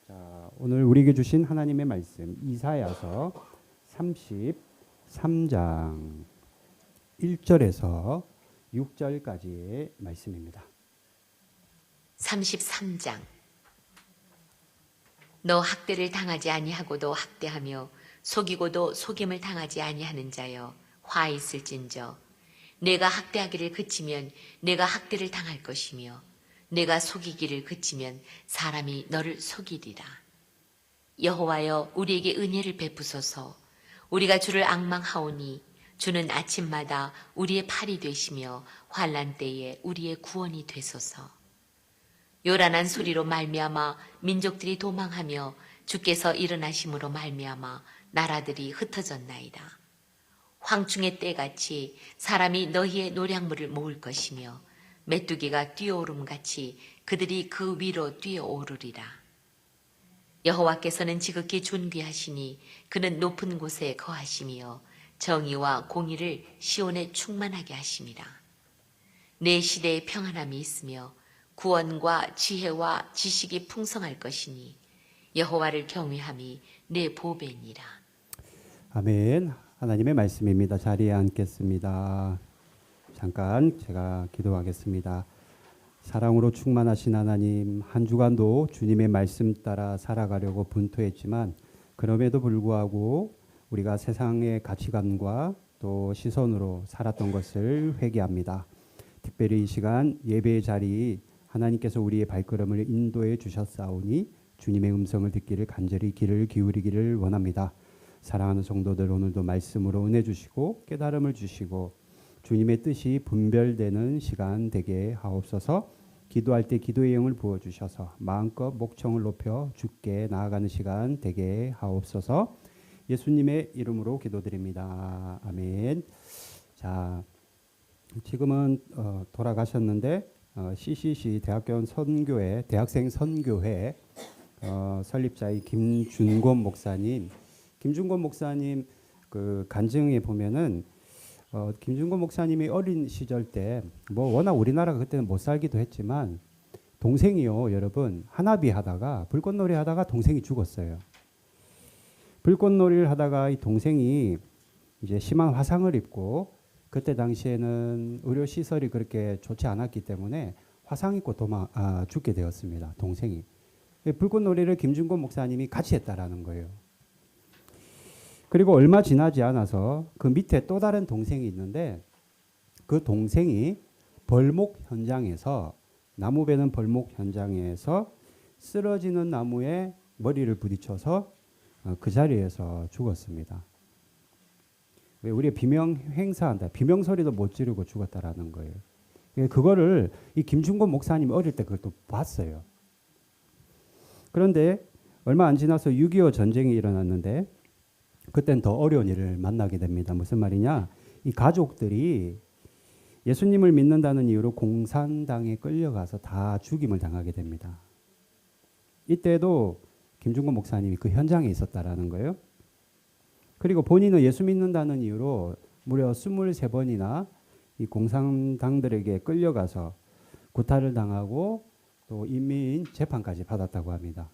자, 오늘 우리에게 주신 하나님의 말씀 이사야서 33장 1절에서 6절까지의 말씀입니다. 33장. 너 학대를 당하지 아니하고도 학대하며 속이고도 속임을 당하지 아니하는 자여 화 있을진저. 내가 학대하기를 그치면 내가 학대를 당할 것이며 내가 속이기를 그치면 사람이 너를 속이리라. 여호와여, 우리에게 은혜를 베푸소서. 우리가 주를 앙망하오니 주는 아침마다 우리의 팔이 되시며 환난 때에 우리의 구원이 되소서. 요란한 소리로 말미암아 민족들이 도망하며 주께서 일어나심으로 말미암아 나라들이 흩어졌나이다. 황충의 때같이 사람이 너희의 노량물을 모을 것이며 메뚜기가 뛰어오름같이 그들이 그 위로 뛰어오르리라. 여호와께서는 지극히 존귀하시니 그는 높은 곳에 거하시며 정의와 공의를 시온에 충만하게 하심이라. 내 시대에 평안함이 있으며 구원과 지혜와 지식이 풍성할 것이니 여호와를 경외함이 내 보배니라. 아멘. 하나님의 말씀입니다. 자리에 앉겠습니다. 잠깐 제가 기도하겠습니다. 사랑으로 충만하신 하나님, 한 주간도 주님의 말씀 따라 살아가려고 분투했지만 그럼에도 불구하고 우리가 세상의 가치관과 또 시선으로 살았던 것을 회개합니다. 특별히 이 시간 예배의 자리 하나님께서 우리의 발걸음을 인도해 주셨사오니 주님의 음성을 듣기를 간절히 귀를 기울이기를 원합니다. 사랑하는 성도들, 오늘도 말씀으로 은혜 주시고 깨달음을 주시고 주님의 뜻이 분별되는 시간 되게 하옵소서. 기도할 때 기도의 영을 부어주셔서 마음껏 목청을 높여 주께 나아가는 시간 되게 하옵소서. 예수님의 이름으로 기도드립니다. 아멘. 자, 지금은 돌아가셨는데 CCC 대학생 선교회 설립자의 김준권 목사님 그 간증에 보면은 김준권 목사님이 어린 시절 때 뭐 워낙 우리나라가 그때는 못 살기도 했지만 동생이요, 여러분, 하나비 하다가 불꽃놀이 하다가 동생이 죽었어요. 불꽃놀이를 하다가 이 동생이 이제 심한 화상을 입고, 그때 당시에는 의료 시설이 그렇게 좋지 않았기 때문에 화상 입고 죽게 되었습니다. 동생이. 불꽃놀이를 김준권 목사님이 같이 했다라는 거예요. 그리고 얼마 지나지 않아서 그 밑에 또 다른 동생이 있는데, 그 동생이 나무 베는 벌목 현장에서 쓰러지는 나무에 머리를 부딪혀서 그 자리에서 죽었습니다. 왜 우리가 비명 행사한다, 비명 소리도 못 지르고 죽었다라는 거예요. 그거를 이 김준권 목사님이 어릴 때 그걸 또 봤어요. 그런데 얼마 안 지나서 6.25 전쟁이 일어났는데 그땐 더 어려운 일을 만나게 됩니다. 무슨 말이냐? 이 가족들이 예수님을 믿는다는 이유로 공산당에 끌려가서 다 죽임을 당하게 됩니다. 이때도 김준권 목사님이 그 현장에 있었다라는 거예요. 그리고 본인은 예수 믿는다는 이유로 무려 23번이나 이 공산당들에게 끌려가서 구타를 당하고 또 인민 재판까지 받았다고 합니다.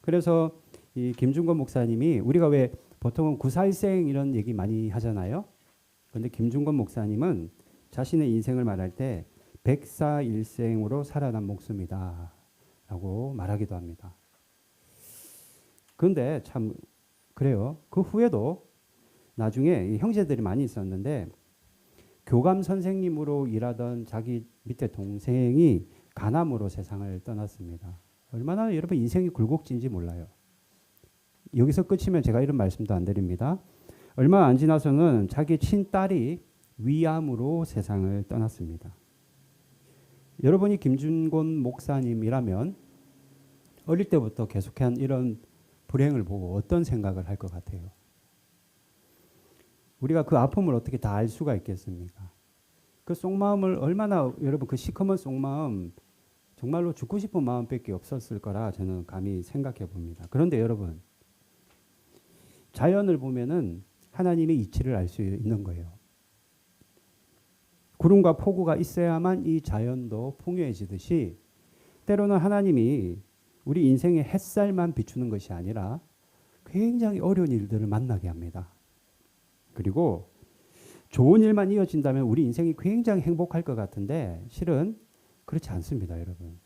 그래서 이 김준권 목사님이, 우리가 왜 보통은 구사일생 이런 얘기 많이 하잖아요. 그런데 김준권 목사님은 자신의 인생을 말할 때 백사일생으로 살아난 목숨이다 라고 말하기도 합니다. 그런데 참 그래요. 그 후에도 나중에 형제들이 많이 있었는데 교감 선생님으로 일하던 자기 밑에 동생이 간암으로 세상을 떠났습니다. 얼마나 여러분 인생이 굴곡진지 몰라요. 여기서 끝이면 제가 이런 말씀도 안 드립니다. 얼마 안 지나서는 자기 친딸이 위암으로 세상을 떠났습니다. 여러분이 김준권 목사님이라면 어릴 때부터 계속한 이런 불행을 보고 어떤 생각을 할 것 같아요? 우리가 그 아픔을 어떻게 다 알 수가 있겠습니까? 그 속마음을 얼마나, 여러분, 그 시커먼 속마음, 정말로 죽고 싶은 마음밖에 없었을 거라 저는 감히 생각해 봅니다. 그런데 여러분, 자연을 보면은 하나님의 이치를 알 수 있는 거예요. 구름과 폭우가 있어야만 이 자연도 풍요해지듯이 때로는 하나님이 우리 인생의 햇살만 비추는 것이 아니라 굉장히 어려운 일들을 만나게 합니다. 그리고 좋은 일만 이어진다면 우리 인생이 굉장히 행복할 것 같은데 실은 그렇지 않습니다, 여러분.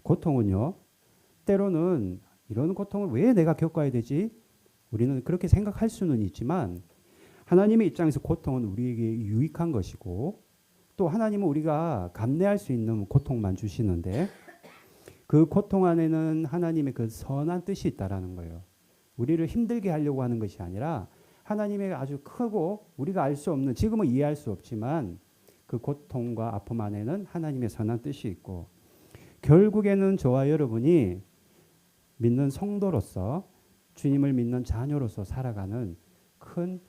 고통은요, 때로는 이런 고통을 왜 내가 겪어야 되지? 우리는 그렇게 생각할 수는 있지만 하나님의 입장에서 고통은 우리에게 유익한 것이고 또 하나님은 우리가 감내할 수 있는 고통만 주시는데 그 고통 안에는 하나님의 그 선한 뜻이 있다라는 거예요. 우리를 힘들게 하려고 하는 것이 아니라 하나님의 아주 크고 우리가 알 수 없는, 지금은 이해할 수 없지만 그 고통과 아픔 안에는 하나님의 선한 뜻이 있고 결국에는 저와 여러분이 믿는 성도로서 주님을 믿는 자녀로서 살아가는 큰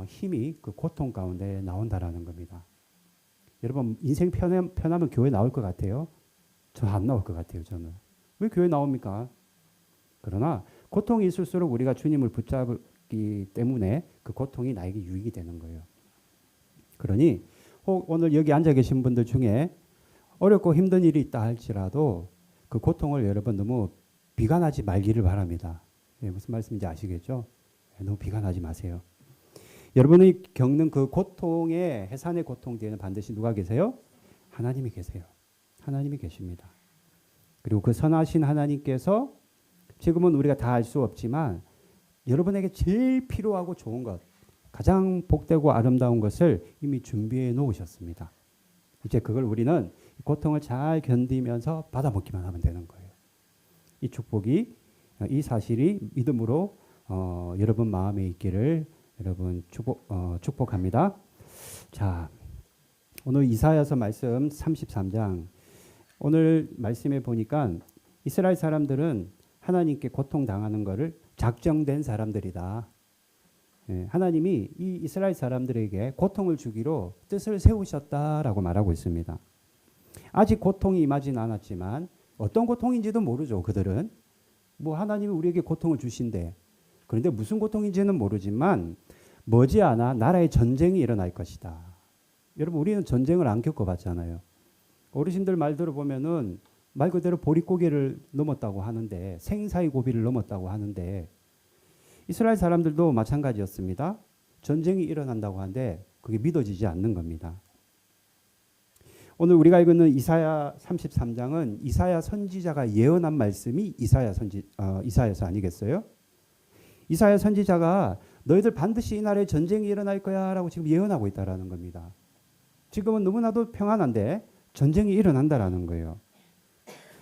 힘이 그 고통 가운데 나온다라는 겁니다. 여러분 인생 편하면 교회 나올 것 같아요? 저 안 나올 것 같아요. 저는. 왜 교회 나옵니까? 그러나 고통이 있을수록 우리가 주님을 붙잡기 때문에 그 고통이 나에게 유익이 되는 거예요. 그러니 혹 오늘 여기 앉아 계신 분들 중에 어렵고 힘든 일이 있다 할지라도 그 고통을 여러분 너무 비관하지 말기를 바랍니다. 예, 무슨 말씀인지 아시겠죠? 예, 너무 비관하지 마세요. 여러분이 겪는 그 고통의 해산의 고통 뒤에는 반드시 누가 계세요? 하나님이 계세요. 하나님이 계십니다. 그리고 그 선하신 하나님께서 지금은 우리가 다 알 수 없지만 여러분에게 제일 필요하고 좋은 것, 가장 복되고 아름다운 것을 이미 준비해 놓으셨습니다. 이제 그걸 우리는 고통을 잘 견디면서 받아먹기만 하면 되는 거예요. 이 축복이, 이 사실이 믿음으로 여러분 마음에 있기를 여러분 축복합니다. 자, 오늘 이사야서 말씀 33장 오늘 말씀에 보니까 이스라엘 사람들은 하나님께 고통당하는 것을 작정된 사람들이다. 예, 하나님이 이 이스라엘 사람들에게 고통을 주기로 뜻을 세우셨다라고 말하고 있습니다. 아직 고통이 임하진 않았지만 어떤 고통인지도 모르죠. 그들은 뭐 하나님이 우리에게 고통을 주신대. 그런데 무슨 고통인지는 모르지만 머지않아 나라의 전쟁이 일어날 것이다. 여러분 우리는 전쟁을 안 겪어봤잖아요. 어르신들 말 들어보면은 말 그대로 보릿고개를 넘었다고 하는데 생사의 고비를 넘었다고 하는데 이스라엘 사람들도 마찬가지였습니다. 전쟁이 일어난다고 하는데 그게 믿어지지 않는 겁니다. 오늘 우리가 읽는 이사야 33장은 이사야 선지자가 예언한 말씀이 이사야서 아니겠어요? 이사야 선지자가 너희들 반드시 이 나라에 전쟁이 일어날 거야 라고 지금 예언하고 있다라는 겁니다. 지금은 너무나도 평안한데 전쟁이 일어난다라는 거예요.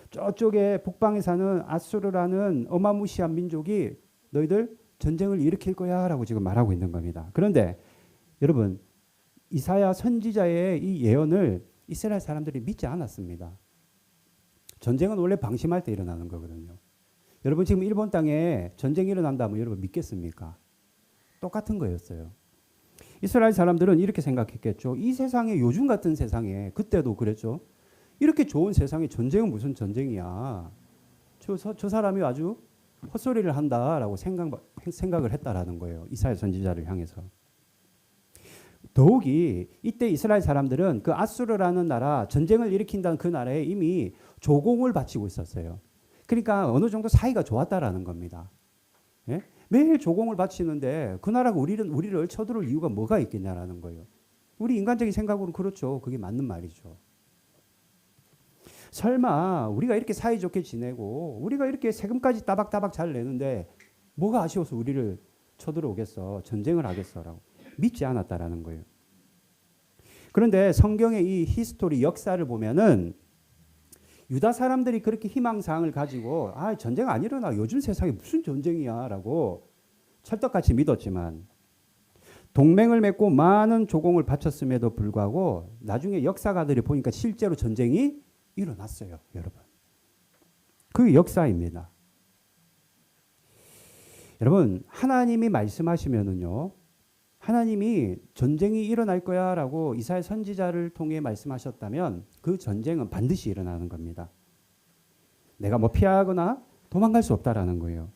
저쪽에 북방에 사는 아수르라는 어마무시한 민족이 너희들 전쟁을 일으킬 거야 라고 지금 말하고 있는 겁니다. 그런데 여러분 이사야 선지자의 이 예언을 이스라엘 사람들이 믿지 않았습니다. 전쟁은 원래 방심할 때 일어나는 거거든요. 여러분 지금 일본 땅에 전쟁이 일어난다면 여러분 믿겠습니까? 똑같은 거였어요. 이스라엘 사람들은 이렇게 생각했겠죠. 이 세상에 요즘 같은 세상에 그때도 그랬죠. 이렇게 좋은 세상에 전쟁은 무슨 전쟁이야. 저 사람이 아주 헛소리를 한다라고 생각을 했다라는 거예요. 이사야 선지자를 향해서. 더욱이 이때 이스라엘 사람들은 그 아수르라는 나라, 전쟁을 일으킨다는 그 나라에 이미 조공을 바치고 있었어요. 그러니까 어느 정도 사이가 좋았다라는 겁니다. 예? 매일 조공을 바치는데 그 나라가 우리를 쳐들어올 이유가 뭐가 있겠냐라는 거예요. 우리 인간적인 생각으로는 그렇죠. 그게 맞는 말이죠. 설마 우리가 이렇게 사이좋게 지내고 우리가 이렇게 세금까지 따박따박 잘 내는데 뭐가 아쉬워서 우리를 쳐들어오겠어. 전쟁을 하겠어라고 믿지 않았다라는 거예요. 그런데 성경의 이 히스토리 역사를 보면은 유다 사람들이 그렇게 희망사항을 가지고 전쟁 안 일어나. 요즘 세상에 무슨 전쟁이야 라고 찰떡같이 믿었지만 동맹을 맺고 많은 조공을 바쳤음에도 불구하고 나중에 역사가들이 보니까 실제로 전쟁이 일어났어요. 여러분. 그 역사입니다. 여러분 하나님이 말씀하시면은요. 하나님이 전쟁이 일어날 거야 라고 이사야 선지자를 통해 말씀하셨다면 그 전쟁은 반드시 일어나는 겁니다. 내가 뭐 피하거나 도망갈 수 없다라는 거예요.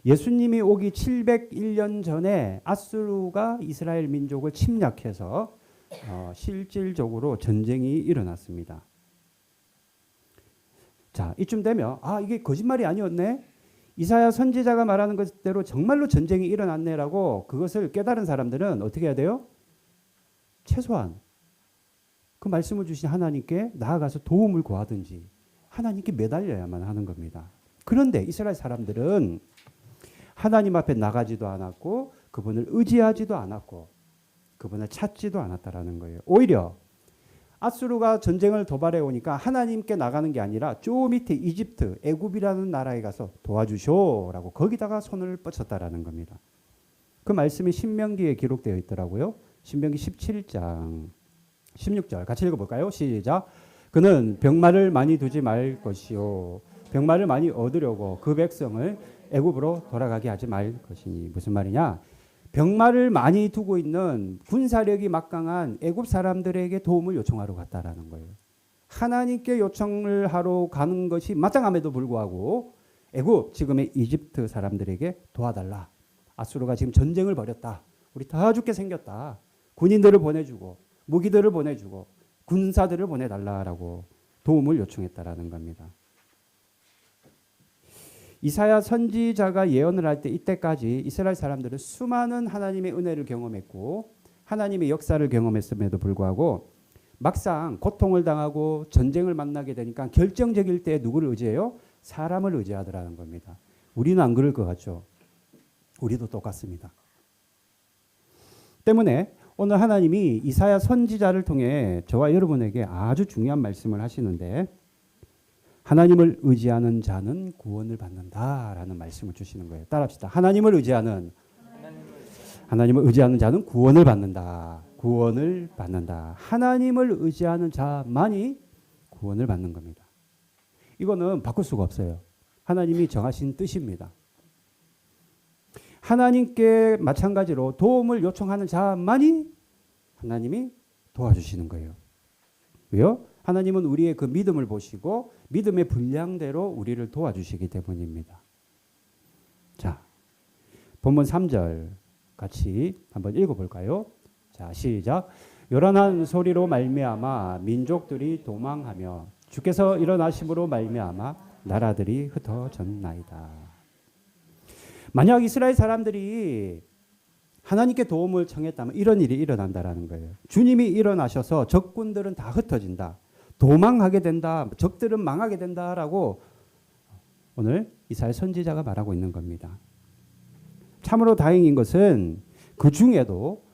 예수님이 오기 701년 전에 아수르가 이스라엘 민족을 침략해서 실질적으로 전쟁이 일어났습니다. 자, 이쯤 되면 이게 거짓말이 아니었네. 이사야 선지자가 말하는 것대로 정말로 전쟁이 일어났네라고 그것을 깨달은 사람들은 어떻게 해야 돼요? 최소한 그 말씀을 주신 하나님께 나아가서 도움을 구하든지 하나님께 매달려야만 하는 겁니다. 그런데 이스라엘 사람들은 하나님 앞에 나가지도 않았고 그분을 의지하지도 않았고 그분을 찾지도 않았다라는 거예요. 오히려 아수르가 전쟁을 도발해 오니까 하나님께 나가는 게 아니라 저 밑에 이집트, 애굽이라는 나라에 가서 도와주쇼라고 거기다가 손을 뻗쳤다라는 겁니다. 그 말씀이 신명기에 기록되어 있더라고요. 신명기 17장 16절 같이 읽어볼까요? 시작. 그는 병마를 많이 두지 말 것이요 병마를 많이 얻으려고 그 백성을 애굽으로 돌아가게 하지 말 것이니. 무슨 말이냐? 병마를 많이 두고 있는 군사력이 막강한 애굽 사람들에게 도움을 요청하러 갔다라는 거예요. 하나님께 요청을 하러 가는 것이 마땅함에도 불구하고 애굽, 지금의 이집트 사람들에게 도와달라. 아수르가 지금 전쟁을 벌였다. 우리 다 죽게 생겼다. 군인들을 보내주고 무기들을 보내주고 군사들을 보내달라라고 도움을 요청했다라는 겁니다. 이사야 선지자가 예언을 할 때 이때까지 이스라엘 사람들은 수많은 하나님의 은혜를 경험했고 하나님의 역사를 경험했음에도 불구하고 막상 고통을 당하고 전쟁을 만나게 되니까 결정적일 때 누구를 의지해요? 사람을 의지하더라는 겁니다. 우리는 안 그럴 것 같죠? 우리도 똑같습니다. 때문에 오늘 하나님이 이사야 선지자를 통해 저와 여러분에게 아주 중요한 말씀을 하시는데 하나님을 의지하는 자는 구원을 받는다라는 말씀을 주시는 거예요. 따라합시다. 하나님을 의지하는 자는 구원을 받는다. 구원을 받는다. 하나님을 의지하는 자만이 구원을 받는 겁니다. 이거는 바꿀 수가 없어요. 하나님이 정하신 뜻입니다. 하나님께 마찬가지로 도움을 요청하는 자만이 하나님이 도와주시는 거예요. 왜요? 하나님은 우리의 그 믿음을 보시고 믿음의 분량대로 우리를 도와주시기 때문입니다. 자, 본문 3절 같이 한번 읽어볼까요? 자, 시작. 요란한 소리로 말미암아 민족들이 도망하며 주께서 일어나심으로 말미암아 나라들이 흩어졌나이다. 만약 이스라엘 사람들이 하나님께 도움을 청했다면 이런 일이 일어난다라는 거예요. 주님이 일어나셔서 적군들은 다 흩어진다. 도망하게 된다. 적들은 망하게 된다라고 오늘 이사야 선지자가 말하고 있는 겁니다. 참으로 다행인 것은 그 중에도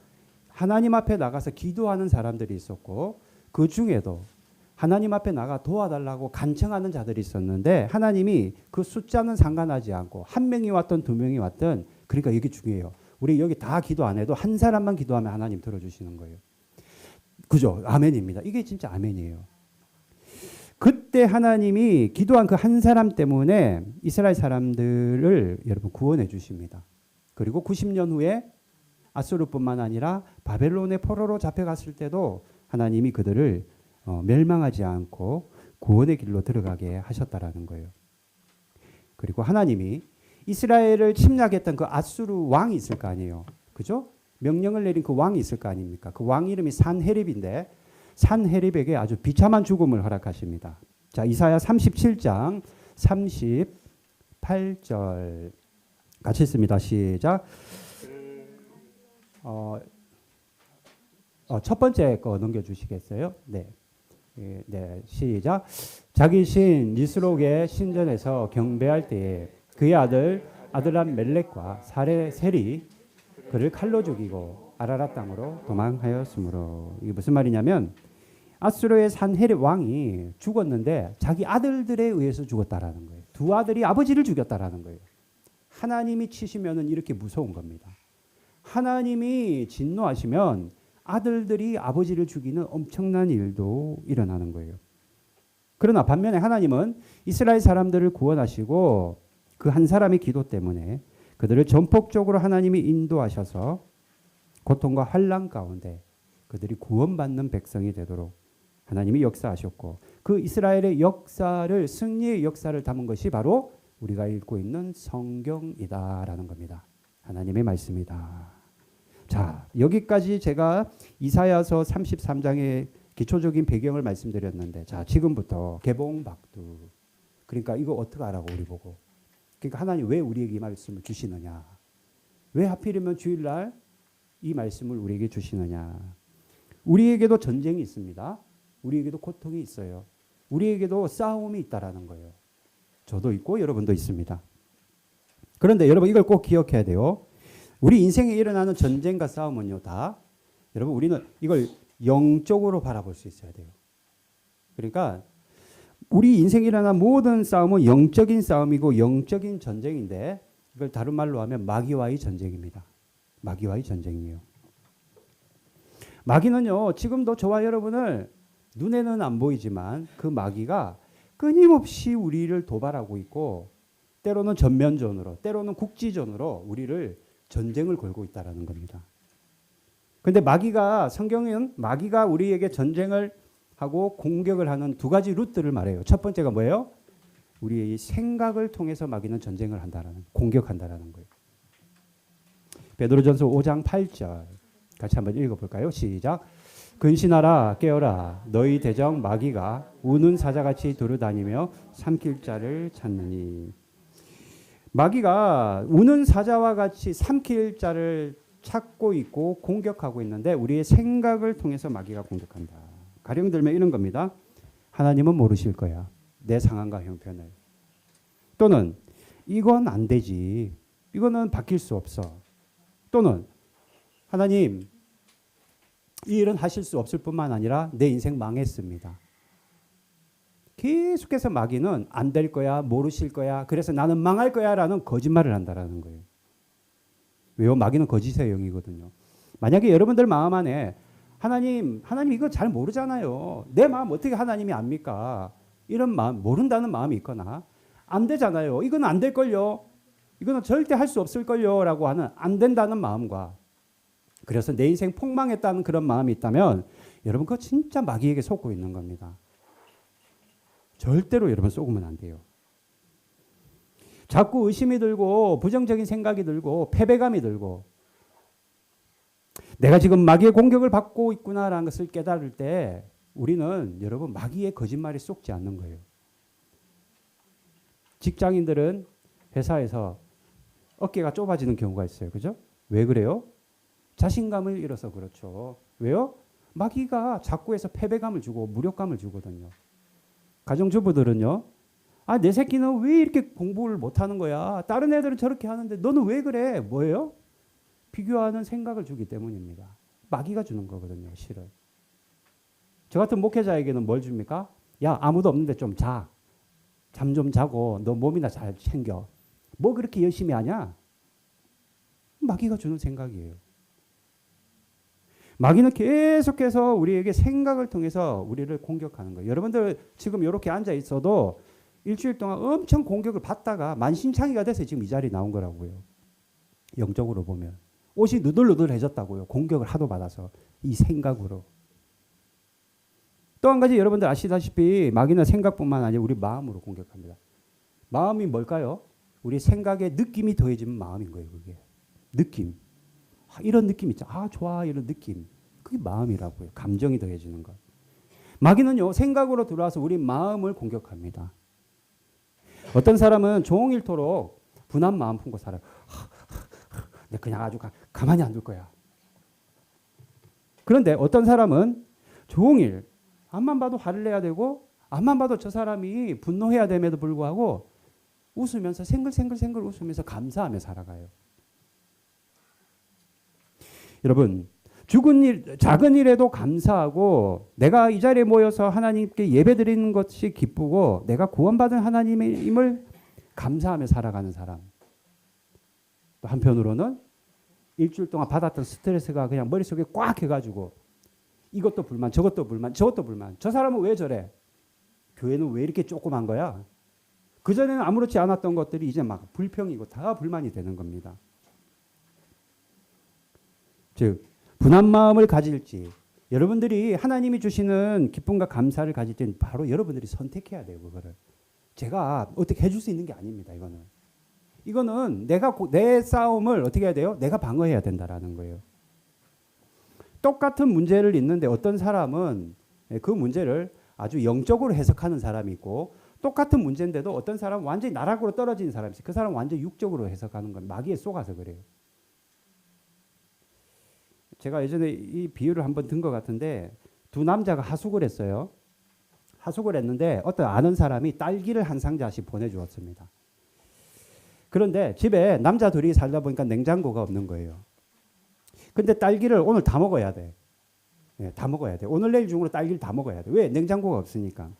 하나님 앞에 나가서 기도하는 사람들이 있었고 그 중에도 하나님 앞에 나가 도와달라고 간청하는 자들이 있었는데 하나님이 그 숫자는 상관하지 않고 한 명이 왔든 두 명이 왔든 그러니까 이게 중요해요. 우리 여기 다 기도 안 해도 한 사람만 기도하면 하나님 들어주시는 거예요. 그죠? 아멘입니다. 이게 진짜 아멘이에요. 그때 하나님이 기도한 그 한 사람 때문에 이스라엘 사람들을 여러분 구원해 주십니다. 그리고 90년 후에 아수르뿐만 아니라 바벨론의 포로로 잡혀갔을 때도 하나님이 그들을 멸망하지 않고 구원의 길로 들어가게 하셨다라는 거예요. 그리고 하나님이 이스라엘을 침략했던 그 아수르 왕이 있을 거 아니에요. 그죠? 명령을 내린 그 왕이 있을 거 아닙니까? 그 왕 이름이 산헤립인데 산헤립에게 아주 비참한 죽음을 허락하십니다. 자, 이사야 37장 38절 같이 읽습니다. 시작. 첫 번째 거 넘겨주시겠어요? 네. 네, 시작. 자기 신 니스록의 신전에서 경배할 때에 그의 아들람 멜렉과 사레셀이 그를 칼로 죽이고 아라랏 땅으로 도망하였으므로. 이게 무슨 말이냐면 아수르의 산헤립 왕이 죽었는데 자기 아들들에 의해서 죽었다라는 거예요. 두 아들이 아버지를 죽였다라는 거예요. 하나님이 치시면은 이렇게 무서운 겁니다. 하나님이 진노하시면 아들들이 아버지를 죽이는 엄청난 일도 일어나는 거예요. 그러나 반면에 하나님은 이스라엘 사람들을 구원하시고 그 한 사람의 기도 때문에 그들을 전폭적으로 하나님이 인도하셔서 고통과 환난 가운데 그들이 구원받는 백성이 되도록 하나님이 역사하셨고 그 이스라엘의 역사를 승리의 역사를 담은 것이 바로 우리가 읽고 있는 성경이다라는 겁니다. 하나님의 말씀이다. 자, 여기까지 제가 이사야서 33장의 기초적인 배경을 말씀드렸는데 자, 지금부터 개봉박두 그러니까 이거 어떻게 하라고 우리 보고. 그러니까 하나님 왜 우리에게 이 말씀을 주시느냐. 왜 하필이면 주일날 이 말씀을 우리에게 주시느냐. 우리에게도 전쟁이 있습니다. 우리에게도 고통이 있어요. 우리에게도 싸움이 있다라는 거예요. 저도 있고 여러분도 있습니다. 그런데 여러분 이걸 꼭 기억해야 돼요. 우리 인생에 일어나는 전쟁과 싸움은요 다 여러분 우리는 이걸 영적으로 바라볼 수 있어야 돼요. 그러니까 우리 인생에 일어나는 모든 싸움은 영적인 싸움이고 영적인 전쟁인데 이걸 다른 말로 하면 마귀와의 전쟁입니다. 마귀와의 전쟁이에요. 마귀는요 지금도 저와 여러분을 눈에는 안 보이지만 그 마귀가 끊임없이 우리를 도발하고 있고 때로는 전면전으로 때로는 국지전으로 우리를 전쟁을 걸고 있다는 겁니다. 그런데 마귀가 성경은 마귀가 우리에게 전쟁을 하고 공격을 하는 두 가지 루트를 말해요. 첫 번째가 뭐예요? 우리의 생각을 통해서 마귀는 전쟁을 한다라는 공격한다라는 거예요. 베드로전서 5장 8절 같이 한번 읽어볼까요? 시작. 근신하라 깨어라 너희 대적 마귀가 우는 사자같이 두루다니며 삼킬 자를 찾느니. 마귀가 우는 사자와 같이 삼킬 자를 찾고 있고 공격하고 있는데 우리의 생각을 통해서 마귀가 공격한다. 가령 들면 이런 겁니다. 하나님은 모르실 거야. 내 상황과 형편을. 또는 이건 안 되지. 이거는 바뀔 수 없어. 또는 하나님 이 일은 하실 수 없을 뿐만 아니라 내 인생 망했습니다. 계속해서 마귀는 안 될 거야, 모르실 거야, 그래서 나는 망할 거야 라는 거짓말을 한다라는 거예요. 왜요? 마귀는 거짓의 영이거든요. 만약에 여러분들 마음 안에 하나님 이거 잘 모르잖아요. 내 마음 어떻게 하나님이 압니까? 이런 마음, 모른다는 마음이 있거나 안 되잖아요. 이건 안 될걸요. 이거는 절대 할 수 없을걸요 라고 하는 안 된다는 마음과 그래서 내 인생 폭망했다는 그런 마음이 있다면 여러분 그거 진짜 마귀에게 속고 있는 겁니다. 절대로 여러분 속으면 안 돼요. 자꾸 의심이 들고 부정적인 생각이 들고 패배감이 들고 내가 지금 마귀의 공격을 받고 있구나라는 것을 깨달을 때 우리는 여러분 마귀의 거짓말에 속지 않는 거예요. 직장인들은 회사에서 어깨가 좁아지는 경우가 있어요. 그죠? 왜 그래요? 자신감을 잃어서 그렇죠. 왜요? 마귀가 자꾸 해서 패배감을 주고 무력감을 주거든요. 가정주부들은요. 아, 내 새끼는 왜 이렇게 공부를 못하는 거야? 다른 애들은 저렇게 하는데 너는 왜 그래? 뭐예요? 비교하는 생각을 주기 때문입니다. 마귀가 주는 거거든요. 실은. 저 같은 목회자에게는 뭘 줍니까? 야, 아무도 없는데 좀 자. 잠 좀 자고 너 몸이나 잘 챙겨. 뭐 그렇게 열심히 하냐? 마귀가 주는 생각이에요. 마귀는 계속해서 우리에게 생각을 통해서 우리를 공격하는 거예요. 여러분들 지금 이렇게 앉아 있어도 일주일 동안 엄청 공격을 받다가 만신창이가 돼서 지금 이 자리에 나온 거라고요. 영적으로 보면. 옷이 누들누들해졌다고요. 공격을 하도 받아서. 이 생각으로. 또 한 가지 여러분들 아시다시피 마귀는 생각뿐만 아니라 우리 마음으로 공격합니다. 마음이 뭘까요? 우리 생각에 느낌이 더해지면 마음인 거예요. 그게. 느낌. 이런 느낌 있죠. 아, 좋아. 이런 느낌. 그게 마음이라고요. 감정이 더해지는 것. 마귀는요. 생각으로 들어와서 우리 마음을 공격합니다. 어떤 사람은 종일토록 분한 마음 품고 살아요. 내가 그냥 아주 가만히 안 둘 거야. 그런데 어떤 사람은 종일 앞만 봐도 화를 내야 되고 앞만 봐도 저 사람이 분노해야 됨에도 불구하고 웃으면서 생글생글 웃으면서 감사하며 살아가요. 여러분 죽은 일, 작은 일에도 감사하고 내가 이 자리에 모여서 하나님께 예배드리는 것이 기쁘고 내가 구원받은 하나님임을 감사하며 살아가는 사람. 또 한편으로는 일주일 동안 받았던 스트레스가 그냥 머릿속에 꽉 해가지고 이것도 불만, 저것도 불만, 저것도 불만. 저 사람은 왜 저래? 교회는 왜 이렇게 조그만 거야? 그전에는 아무렇지 않았던 것들이 이제 막 불평이고 다 불만이 되는 겁니다. 즉 분한 마음을 가질지 여러분들이 하나님이 주시는 기쁨과 감사를 가질 때는 바로 여러분들이 선택해야 돼요. 그거를. 제가 어떻게 해줄 수 있는 게 아닙니다. 이거는 내가 내 싸움을 어떻게 해야 돼요? 내가 방어해야 된다라는 거예요. 똑같은 문제를 있는데 어떤 사람은 그 문제를 아주 영적으로 해석하는 사람이 있고 똑같은 문제인데도 어떤 사람은 완전히 나락으로 떨어지는 사람이 있어요. 그 사람은 완전히 육적으로 해석하는 건 마귀에 속아서 그래요. 제가 예전에 이 비유를 한번 든 것 같은데 두 남자가 하숙을 했어요. 하숙을 했는데 어떤 아는 사람이 딸기를 한 상자씩 보내주었습니다. 그런데 집에 남자 둘이 살다 보니까 냉장고가 없는 거예요. 근데 딸기를 오늘 다 먹어야 돼. 네, 다 먹어야 돼. 오늘 내일 중으로 딸기를 다 먹어야 돼. 왜? 냉장고가 없으니까.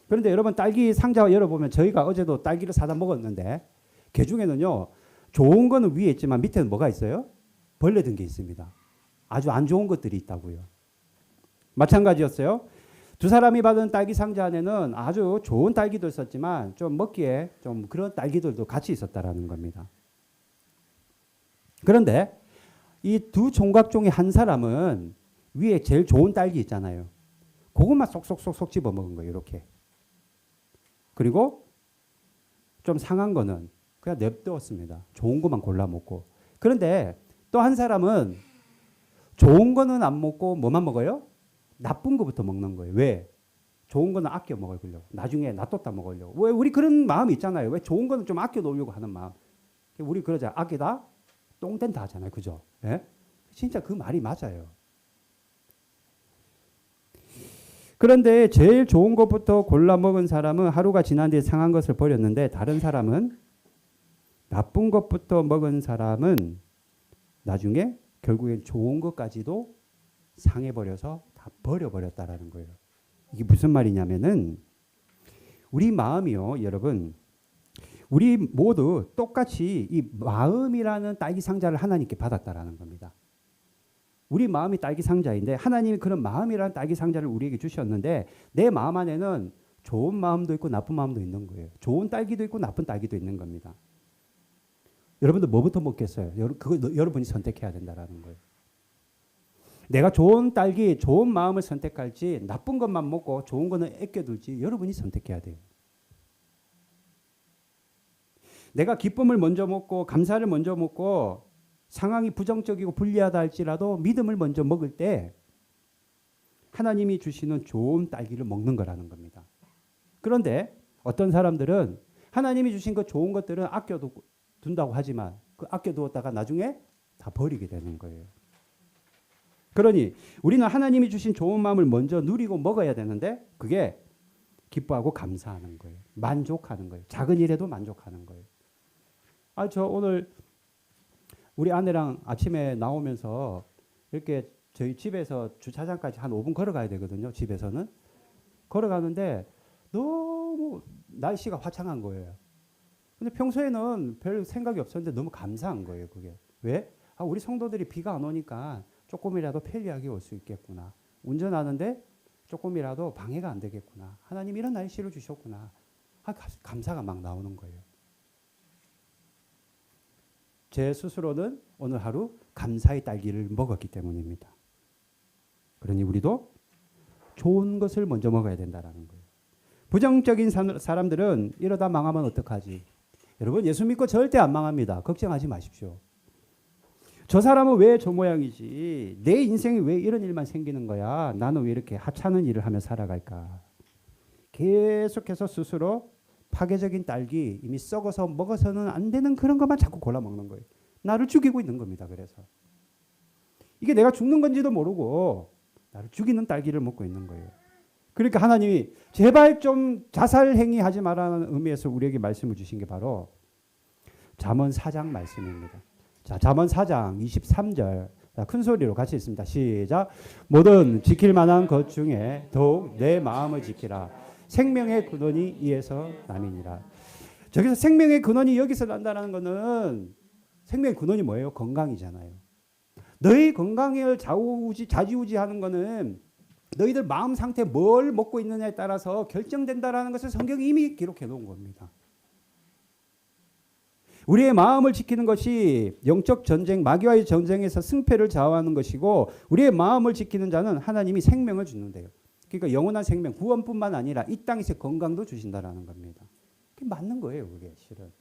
그런데 여러분 딸기 상자 열어보면 저희가 어제도 딸기를 사다 먹었는데 그 중에는요. 좋은 거는 위에 있지만 밑에는 뭐가 있어요? 벌레 든 게 있습니다. 아주 안 좋은 것들이 있다고요. 마찬가지였어요. 두 사람이 받은 딸기 상자 안에는 아주 좋은 딸기도 있었지만 좀 먹기에 좀 그런 딸기들도 같이 있었다라는 겁니다. 그런데 이 두 총각 중에 한 사람은 위에 제일 좋은 딸기 있잖아요. 그것만 쏙쏙쏙쏙 집어 먹은 거예요. 이렇게. 그리고 좀 상한 거는 그냥 냅두었습니다. 좋은 것만 골라 먹고. 그런데 또 한 사람은 좋은 거는 안 먹고 뭐만 먹어요? 나쁜 거부터 먹는 거예요. 왜? 좋은 거는 아껴 먹으려고. 나중에 놔뒀다 먹으려고. 왜 우리 그런 마음이 있잖아요. 왜 좋은 거는 좀 아껴 놓으려고 하는 마음. 우리 그러자. 아끼다 똥 된다 하잖아요. 그죠? 예? 진짜 그 말이 맞아요. 그런데 제일 좋은 것부터 골라 먹은 사람은 하루가 지난 뒤에 상한 것을 버렸는데 다른 사람은 나쁜 것부터 먹은 사람은 나중에 결국엔 좋은 것까지도 상해버려서 다 버려버렸다라는 거예요. 이게 무슨 말이냐면은 우리 마음이요, 여러분. 우리 모두 똑같이 이 마음이라는 딸기 상자를 하나님께 받았다라는 겁니다. 우리 마음이 딸기 상자인데 하나님이 그런 마음이라는 딸기 상자를 우리에게 주셨는데 내 마음 안에는 좋은 마음도 있고 나쁜 마음도 있는 거예요. 좋은 딸기도 있고 나쁜 딸기도 있는 겁니다. 여러분들 뭐부터 먹겠어요? 그거 여러분이 선택해야 된다라는 거예요. 내가 좋은 딸기, 좋은 마음을 선택할지 나쁜 것만 먹고 좋은 거는 아껴둘지 여러분이 선택해야 돼요. 내가 기쁨을 먼저 먹고 감사를 먼저 먹고 상황이 부정적이고 불리하다 할지라도 믿음을 먼저 먹을 때 하나님이 주시는 좋은 딸기를 먹는 거라는 겁니다. 그런데 어떤 사람들은 하나님이 주신 그 좋은 것들은 아껴둔다고 하지만 그 아껴두었다가 나중에 다 버리게 되는 거예요. 그러니 우리는 하나님이 주신 좋은 마음을 먼저 누리고 먹어야 되는데 그게 기뻐하고 감사하는 거예요. 만족하는 거예요. 작은 일에도 만족하는 거예요. 저 오늘 우리 아내랑 아침에 나오면서 이렇게 저희 집에서 주차장까지 한 5분 걸어가야 되거든요. 집에서는. 걸어가는데 너무 날씨가 화창한 거예요. 근데 평소에는 별 생각이 없었는데 너무 감사한 거예요. 그게. 왜? 우리 성도들이 비가 안 오니까 조금이라도 편리하게 올 수 있겠구나. 운전하는데 조금이라도 방해가 안 되겠구나. 하나님 이런 날씨를 주셨구나. 감사가 막 나오는 거예요. 제 스스로는 오늘 하루 감사의 딸기를 먹었기 때문입니다. 그러니 우리도 좋은 것을 먼저 먹어야 된다는 거예요. 부정적인 사람들은 이러다 망하면 어떡하지? 여러분 예수 믿고 절대 안 망합니다. 걱정하지 마십시오. 저 사람은 왜 저 모양이지? 내 인생에 왜 이런 일만 생기는 거야? 나는 왜 이렇게 하찮은 일을 하며 살아갈까? 계속해서 스스로 파괴적인 딸기, 이미 썩어서 먹어서는 안 되는 그런 것만 자꾸 골라 먹는 거예요. 나를 죽이고 있는 겁니다. 그래서 이게 내가 죽는 건지도 모르고 나를 죽이는 딸기를 먹고 있는 거예요. 그러니까 하나님이 제발 좀 자살 행위하지 말라는 의미에서 우리에게 말씀을 주신 게 바로 잠언 4장 말씀입니다. 자, 잠언 4장 23절. 자, 큰 소리로 같이 읽습니다. 시작. 모든 지킬 만한 것 중에 더욱 내 마음을 지키라. 생명의 근원이 이에서 남이니라. 저기서 생명의 근원이 여기서 난다는 것은 생명의 근원이 뭐예요? 건강이잖아요. 너희 건강을 좌지우지하는 것은 너희들 마음 상태 뭘 먹고 있느냐에 따라서 결정된다라는 것을 성경이 이미 기록해 놓은 겁니다. 우리의 마음을 지키는 것이 영적 전쟁, 마귀와의 전쟁에서 승패를 좌우하는 것이고 우리의 마음을 지키는 자는 하나님이 생명을 주는데요. 그러니까 영원한 생명, 구원뿐만 아니라 이 땅에서 건강도 주신다라는 겁니다. 그게 맞는 거예요, 그게 실은.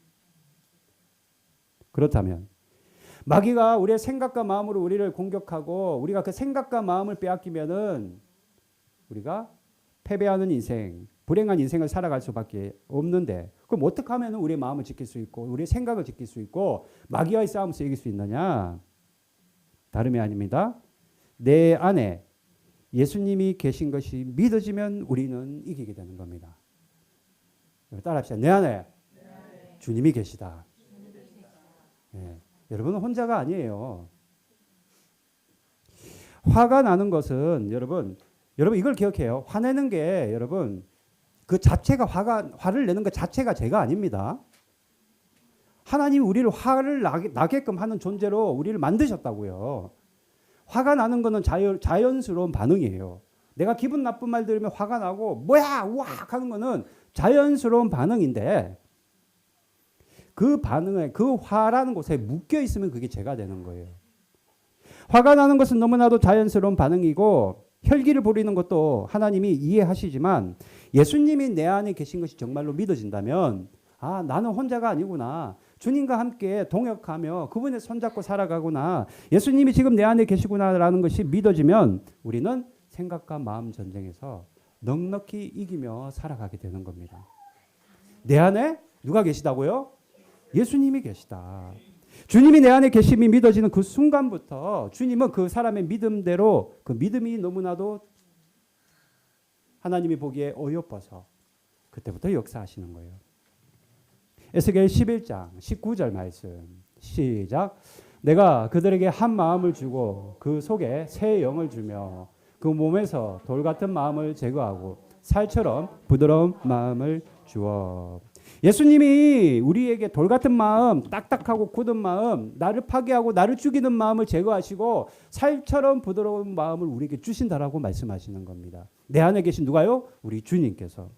그렇다면 마귀가 우리의 생각과 마음으로 우리를 공격하고 우리가 그 생각과 마음을 빼앗기면은 우리가 패배하는 인생, 불행한 인생을 살아갈 수밖에 없는데 그럼 어떻게 하면 우리의 마음을 지킬 수 있고 우리의 생각을 지킬 수 있고 마귀와의 싸움에서 이길 수 있느냐? 다름이 아닙니다. 내 안에 예수님이 계신 것이 믿어지면 우리는 이기게 되는 겁니다. 따라합시다. 내 안에 주님이 계시다. 예. 여러분은 혼자가 아니에요. 화가 나는 것은 여러분 이걸 기억해요. 화내는 게 여러분 그 자체가 화를 내는 것 자체가 죄가 아닙니다. 하나님이 우리를 화를 나게끔 하는 존재로 우리를 만드셨다고요. 화가 나는 것은 자연스러운 반응이에요. 내가 기분 나쁜 말 들으면 화가 나고 뭐야 우악 하는 것은 자연스러운 반응인데 그 반응에 그 화라는 곳에 묶여 있으면 그게 죄가 되는 거예요. 화가 나는 것은 너무나도 자연스러운 반응이고 혈기를 부리는 것도 하나님이 이해하시지만 예수님이 내 안에 계신 것이 정말로 믿어진다면 아 나는 혼자가 아니구나. 주님과 함께 동역하며 그분의 손잡고 살아가구나. 예수님이 지금 내 안에 계시구나라는 것이 믿어지면 우리는 생각과 마음 전쟁에서 넉넉히 이기며 살아가게 되는 겁니다. 내 안에 누가 계시다고요? 예수님이 계시다. 주님이 내 안에 계심이 믿어지는 그 순간부터 주님은 그 사람의 믿음대로 그 믿음이 너무나도 하나님이 보기에 어여뻐서 그때부터 역사하시는 거예요. 에스겔 11장 19절 말씀 시작. 내가 그들에게 한 마음을 주고 그 속에 새 영을 주며 그 몸에서 돌 같은 마음을 제거하고 살처럼 부드러운 마음을 주어. 예수님이 우리에게 돌 같은 마음, 딱딱하고 굳은 마음, 나를 파괴하고 나를 죽이는 마음을 제거하시고 살처럼 부드러운 마음을 우리에게 주신다라고 말씀하시는 겁니다. 내 안에 계신 누가요? 우리 주님께서.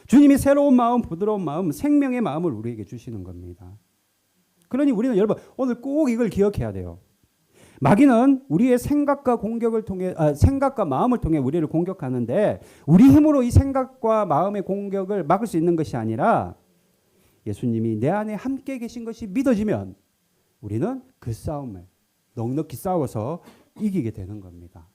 주님이 새로운 마음, 부드러운 마음, 생명의 마음을 우리에게 주시는 겁니다. 그러니 우리는 여러분 오늘 꼭 이걸 기억해야 돼요. 마귀는 우리의 생각과 생각과 마음을 통해 우리를 공격하는데 우리 힘으로 이 생각과 마음의 공격을 막을 수 있는 것이 아니라 예수님이 내 안에 함께 계신 것이 믿어지면 우리는 그 싸움을 넉넉히 싸워서 이기게 되는 겁니다.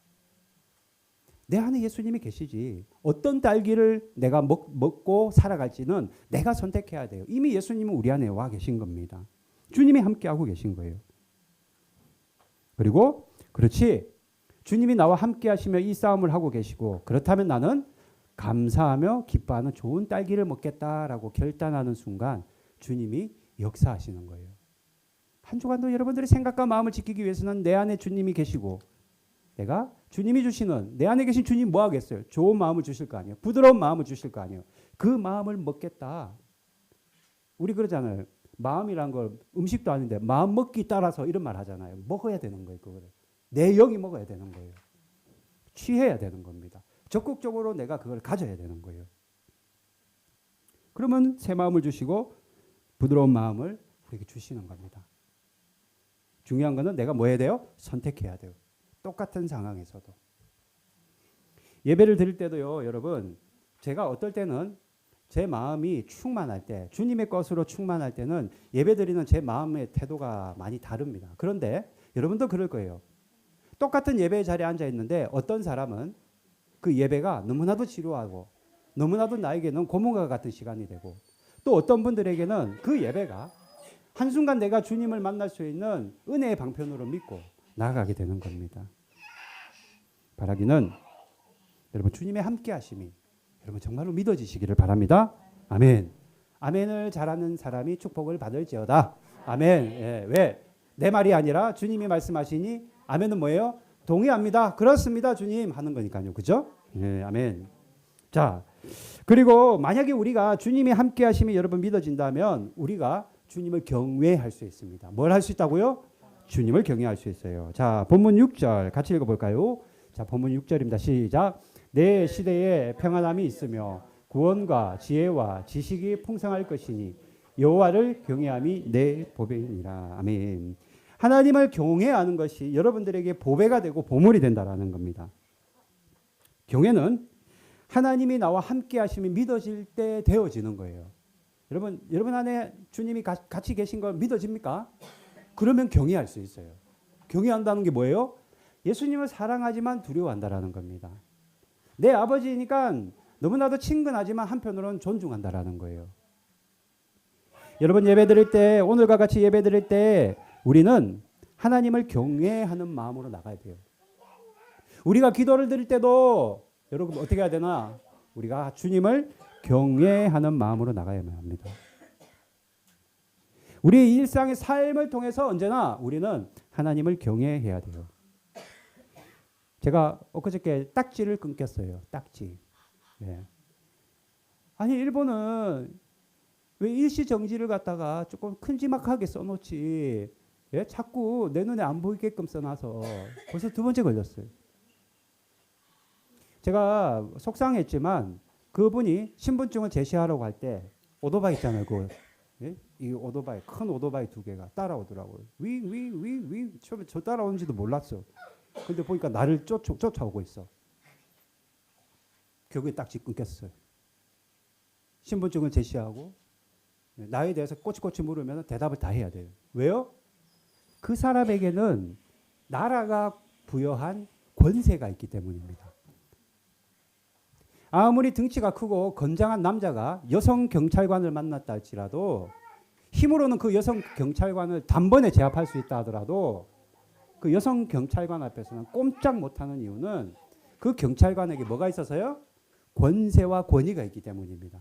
내 안에 예수님이 계시지 어떤 딸기를 내가 먹고 살아갈지는 내가 선택해야 돼요. 이미 예수님은 우리 안에 와 계신 겁니다. 주님이 함께하고 계신 거예요. 그리고 그렇지 주님이 나와 함께 하시며 이 싸움을 하고 계시고 그렇다면 나는 감사하며 기뻐하는 좋은 딸기를 먹겠다라고 결단하는 순간 주님이 역사하시는 거예요. 한 주간도 여러분들의 생각과 마음을 지키기 위해서는 내 안에 주님이 계시고 내가 주님이 주시는 내 안에 계신 주님 뭐 하겠어요? 좋은 마음을 주실 거 아니에요. 부드러운 마음을 주실 거 아니에요. 그 마음을 먹겠다. 우리 그러잖아요. 마음이란 걸 음식도 아닌데 마음 먹기 따라서 이런 말 하잖아요. 먹어야 되는 거예요. 그거를. 내 영이 먹어야 되는 거예요. 취해야 되는 겁니다. 적극적으로 내가 그걸 가져야 되는 거예요. 그러면 새 마음을 주시고 부드러운 마음을 우리에게 주시는 겁니다. 중요한 거는 내가 뭐 해야 돼요? 선택해야 돼요. 똑같은 상황에서도. 예배를 드릴 때도요. 여러분 제가 어떨 때는 제 마음이 충만할 때 주님의 것으로 충만할 때는 예배드리는 제 마음의 태도가 많이 다릅니다. 그런데 여러분도 그럴 거예요. 똑같은 예배 자리에 앉아 있는데 어떤 사람은 그 예배가 너무나도 지루하고 너무나도 나에게는 고문과 같은 시간이 되고 또 어떤 분들에게는 그 예배가 한순간 내가 주님을 만날 수 있는 은혜의 방편으로 믿고 나아가게 되는 겁니다. 바라기는 여러분 주님의 함께 하심이 여러분 정말로 믿어지시기를 바랍니다. 아멘. 아멘을 잘하는 사람이 축복을 받을지어다. 아멘. 예, 왜? 내 말이 아니라 주님이 말씀하시니 아멘은 뭐예요? 동의합니다. 그렇습니다. 주님 하는 거니까요. 그죠? 예, 아멘. 자, 그리고 만약에 우리가 주님이 함께 하심이 여러분 믿어진다면 우리가 주님을 경외할 수 있습니다. 뭘 할 수 있다고요? 주님을 경외할 수 있어요. 자, 본문 6절 같이 읽어볼까요? 자, 본문 6절입니다. 시작. 내 시대에 평안함이 있으며 구원과 지혜와 지식이 풍성할 것이니 여호와를 경외함이 내 보배이니라. 아멘. 하나님을 경외하는 것이 여러분들에게 보배가 되고 보물이 된다라는 겁니다. 경외는 하나님이 나와 함께 하심이 믿어질 때 되어지는 거예요. 여러분 안에 주님이 같이 계신 걸 믿어집니까? 그러면 경외할 수 있어요. 경외한다는 게 뭐예요? 예수님을 사랑하지만 두려워한다라는 겁니다. 내 아버지니까 너무나도 친근하지만 한편으로는 존중한다라는 거예요. 여러분 예배 드릴 때, 오늘과 같이 예배 드릴 때 우리는 하나님을 경외하는 마음으로 나가야 돼요. 우리가 기도를 드릴 때도 여러분 어떻게 해야 되나? 우리가 주님을 경외하는 마음으로 나가야만 합니다. 우리의 일상의 삶을 통해서 언제나 우리는 하나님을 경외해야 돼요. 제가 엊그저께 딱지를 끊겼어요. 딱지. 예. 아니 일본은 왜 일시정지를 갖다가 조금 큼지막하게 써놓지, 예? 자꾸 내 눈에 안 보이게끔 써놔서 벌써 2번째 걸렸어요. 제가 속상했지만 그분이 신분증을 제시하라고 할 때 오토바이 있잖아요. 그, 예? 이 오토바이, 큰 오토바이 2개가 따라오더라고요. 처음에 저 따라오는지도 몰랐어. 근데 보니까 나를 쫓아오고 있어. 결국에 딱지 끊겼어요. 신분증을 제시하고 나에 대해서 꼬치꼬치 물으면 대답을 다 해야 돼요. 왜요? 그 사람에게는 나라가 부여한 권세가 있기 때문입니다. 아무리 등치가 크고 건장한 남자가 여성 경찰관을 만났다 할지라도 힘으로는 그 여성 경찰관을 단번에 제압할 수 있다 하더라도 그 여성 경찰관 앞에서는 꼼짝 못하는 이유는 그 경찰관에게 뭐가 있어서요? 권세와 권위가 있기 때문입니다.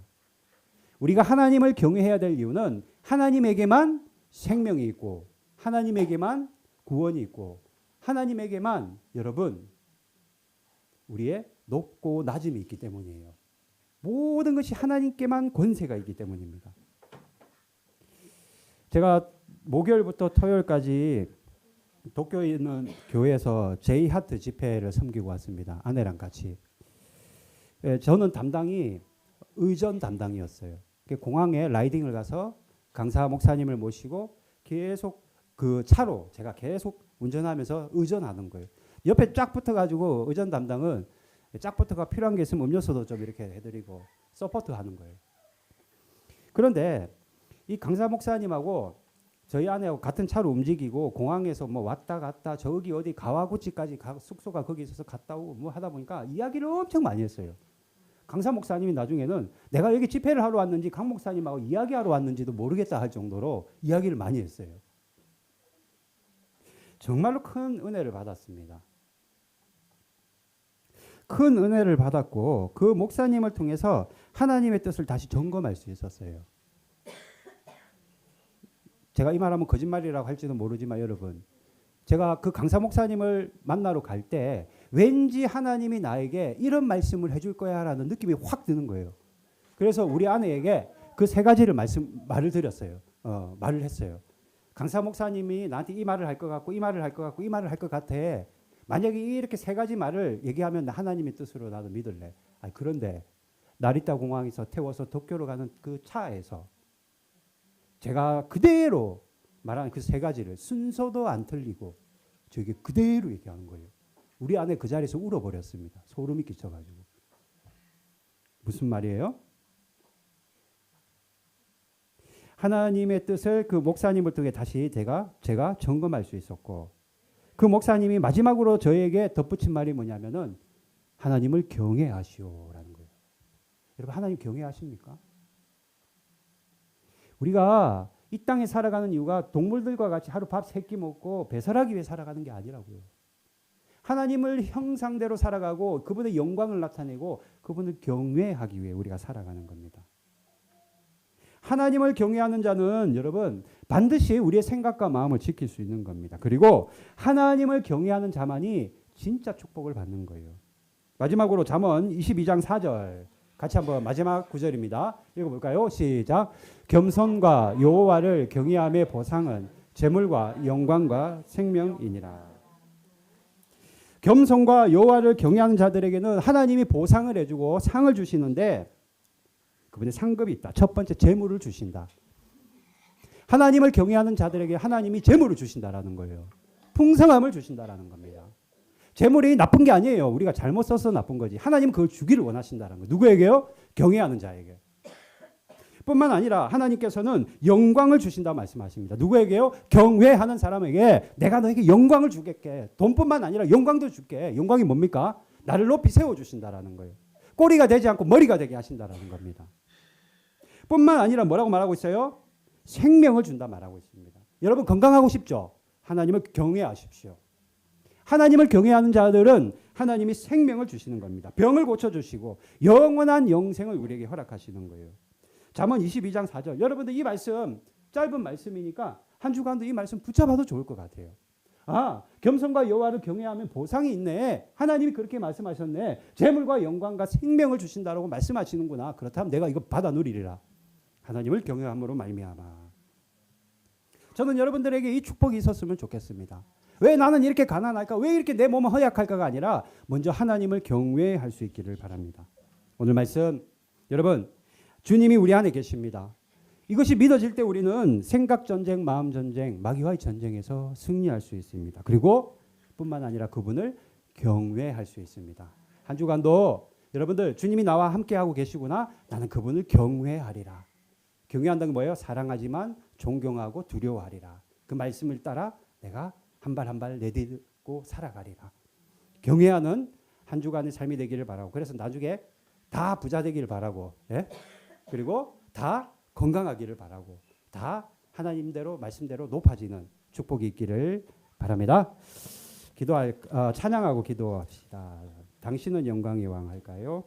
우리가 하나님을 경외해야 될 이유는 하나님에게만 생명이 있고 하나님에게만 구원이 있고 하나님에게만 여러분 우리의 높고 낮음이 있기 때문이에요. 모든 것이 하나님께만 권세가 있기 때문입니다. 제가 목요일부터 토요일까지 도쿄에 있는 교회에서 제이하트 집회를 섬기고 왔습니다. 아내랑 같이. 저는 담당이 의전 담당이었어요. 공항에 라이딩을 가서 강사 목사님을 모시고 계속 그 차로 제가 계속 운전하면서 의전하는 거예요. 옆에 쫙 붙어가지고 의전 담당은 쫙 붙어가 필요한 게 있으면 음료수도 좀 이렇게 해드리고 서포트하는 거예요. 그런데 이 강사 목사님하고 저희 아내하고 같은 차로 움직이고 공항에서 뭐 왔다 갔다 저기 어디 가와구치까지 숙소가 거기 있어서 갔다 오고 뭐 하다 보니까 이야기를 엄청 많이 했어요. 강사 목사님이 나중에는 내가 여기 집회를 하러 왔는지 강 목사님하고 이야기하러 왔는지도 모르겠다 할 정도로 이야기를 많이 했어요. 정말로 큰 은혜를 받았습니다. 큰 은혜를 받았고 그 목사님을 통해서 하나님의 뜻을 다시 점검할 수 있었어요. 제가 이 말하면 거짓말이라고 할지도 모르지만 여러분, 제가 그 강사 목사님을 만나러 갈 때 왠지 하나님이 나에게 이런 말씀을 해줄 거야라는 느낌이 확 드는 거예요. 그래서 우리 아내에게 그 3가지를 말을 드렸어요. 말을 했어요. 강사 목사님이 나한테 이 말을 할 것 같고 이 말을 할 것 같고 이 말을 할 것 같아. 만약에 이렇게 3가지 말을 얘기하면 하나님의 뜻으로 나도 믿을래. 그런데 나리타 공항에서 태워서 도쿄로 가는 그 차에서 제가 그대로 말하는 그 3가지를 순서도 안 틀리고 저게 그대로 얘기하는 거예요. 우리 아내 그 자리에서 울어버렸습니다. 소름이 끼쳐가지고. 무슨 말이에요? 하나님의 뜻을 그 목사님을 통해 다시 제가 점검할 수 있었고 그 목사님이 마지막으로 저에게 덧붙인 말이 뭐냐면은 하나님을 경외하시오라는 거예요. 여러분 하나님 경외하십니까? 우리가 이 땅에 살아가는 이유가 동물들과 같이 하루 밥 3끼 먹고 배설하기 위해 살아가는 게 아니라고요. 하나님을 형상대로 살아가고 그분의 영광을 나타내고 그분을 경외하기 위해 우리가 살아가는 겁니다. 하나님을 경외하는 자는 여러분 반드시 우리의 생각과 마음을 지킬 수 있는 겁니다. 그리고 하나님을 경외하는 자만이 진짜 축복을 받는 거예요. 마지막으로 잠언 22장 4절 같이 한번 마지막 구절입니다. 읽어볼까요? 시작. 겸손과 여호와를 경외함의 보상은 재물과 영광과 생명이니라. 겸손과 여호와를 경외하는 자들에게는 하나님이 보상을 해주고 상을 주시는데 그분의 상급이 있다. 첫 번째 재물을 주신다. 하나님을 경외하는 자들에게 하나님이 재물을 주신다라는 거예요. 풍성함을 주신다라는 겁니다. 재물이 나쁜 게 아니에요. 우리가 잘못 써서 나쁜 거지. 하나님은 그걸 주기를 원하신다는 거예요. 누구에게요? 경외하는 자에게. 뿐만 아니라 하나님께서는 영광을 주신다 말씀하십니다. 누구에게요? 경외하는 사람에게 내가 너에게 영광을 주겠게. 돈뿐만 아니라 영광도 줄게. 영광이 뭡니까? 나를 높이 세워주신다라는 거예요. 꼬리가 되지 않고 머리가 되게 하신다라는 겁니다. 뿐만 아니라 뭐라고 말하고 있어요? 생명을 준다 말하고 있습니다. 여러분 건강하고 싶죠? 하나님을 경외하십시오. 하나님을 경외하는 자들은 하나님이 생명을 주시는 겁니다. 병을 고쳐주시고 영원한 영생을 우리에게 허락하시는 거예요. 잠언 22장 4절. 여러분들 이 말씀 짧은 말씀이니까 한 주간도 이 말씀 붙잡아도 좋을 것 같아요. 아, 겸손과 여호와를 경외하면 보상이 있네. 하나님이 그렇게 말씀하셨네. 재물과 영광과 생명을 주신다라고 말씀하시는구나. 그렇다면 내가 이거 받아 누리리라. 하나님을 경외함으로 말미암아. 저는 여러분들에게 이 축복이 있었으면 좋겠습니다. 왜 나는 이렇게 가난할까? 왜 이렇게 내 몸은 허약할까가 아니라 먼저 하나님을 경외할 수 있기를 바랍니다. 오늘 말씀 여러분 주님이 우리 안에 계십니다. 이것이 믿어질 때 우리는 생각 전쟁, 마음 전쟁, 마귀와의 전쟁에서 승리할 수 있습니다. 그리고 뿐만 아니라 그분을 경외할 수 있습니다. 한 주간도 여러분들 주님이 나와 함께하고 계시구나. 나는 그분을 경외하리라. 경외한다는 뭐예요? 사랑하지만 존경하고 두려워하리라. 그 말씀을 따라 내가 한 발 한 발 내딛고 살아가리라. 경외하는 한 주간의 삶이 되기를 바라고 그래서 나중에 다 부자 되기를 바라고 그리고 다 건강하기를 바라고 다 하나님대로 말씀대로 높아지는 축복이 있기를 바랍니다. 찬양하고 기도합시다. 당신은 영광의 왕 할까요?